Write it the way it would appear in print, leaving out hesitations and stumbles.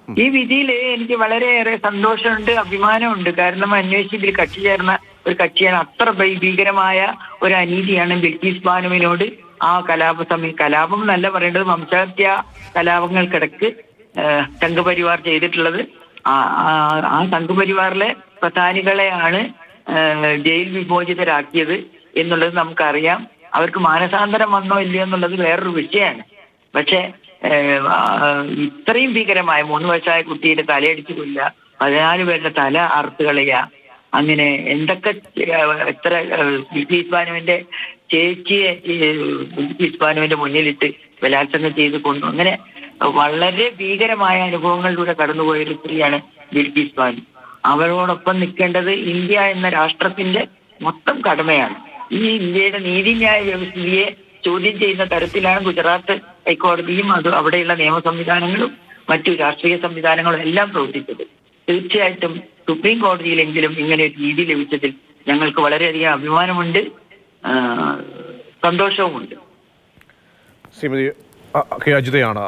ഈ വിധിയിൽ എനിക്ക് വളരെയേറെ സന്തോഷമുണ്ട്, അഭിമാനമുണ്ട്. കാരണം അന്വേഷിച്ചതിൽ കക്ഷി ചേർന്ന ഒരു കക്ഷിയാണ്. അത്ര ഭീകരമായ ഒരു അനീതിയാണ് ബിൽക്കീസ് ബാനുവിനോട് ആ കലാപം എന്നല്ല പറയേണ്ടത്, വംശഹത്യ കലാപങ്ങൾക്കിടക്ക് സംഘപരിവാർ ചെയ്തിട്ടുള്ളത്. ആ സംഘപരിവാറിലെ പ്രധാനികളെയാണ് ജയിൽ വിമോചിതരാക്കിയത് എന്നുള്ളത് നമുക്കറിയാം. അവർക്ക് മാനസാന്തരം വന്നോ ഇല്ലയോ എന്നുള്ളത് വേറൊരു വിഷയമാണ്. പക്ഷെ ഇത്രയും ഭീകരമായ 3 വയസ്സായ കുട്ടിയുടെ തലയടിച്ചു കൊല്ലുക, 14 പേരുടെ തല അറുത്ത് കളയുക, അങ്ങനെ എന്തൊക്കെ എത്ര ബിൽക്കീസ് ബാനുവിന്റെ ചേച്ചിയെ ബിൽക്കീസ് ബാനുവിന്റെ മുന്നിലിട്ട് ബലാത്സംഗം ചെയ്ത് കൊണ്ടു, അങ്ങനെ വളരെ ഭീകരമായ അനുഭവങ്ങളിലൂടെ കടന്നുപോയൊരു സ്ത്രീയാണ് ബിൽക്കീസ് ബാനു. അവരോടൊപ്പം നിൽക്കേണ്ടത് ഇന്ത്യ എന്ന രാഷ്ട്രത്തിന്റെ മൊത്തം കടമയാണ്. ഈ ഇന്ത്യയുടെ നീതിന്യായ വ്യവസ്ഥയെ ചോദ്യം ചെയ്യുന്ന തരത്തിലാണ് ഗുജറാത്ത് ഹൈക്കോടതിയും അവിടെയുള്ള നിയമ സംവിധാനങ്ങളും മറ്റു രാഷ്ട്രീയ സംവിധാനങ്ങളും എല്ലാം പ്രവർത്തിച്ചത്. തീർച്ചയായിട്ടും സുപ്രീം കോടതിയിലെങ്കിലും ഇങ്ങനെ ഒരു നീതി ലഭിച്ചതിൽ ഞങ്ങൾക്ക് വളരെയധികം അഭിമാനമുണ്ട്, സന്തോഷവുമുണ്ട്. ശ്രീമതി കെ അജിതയാണ്.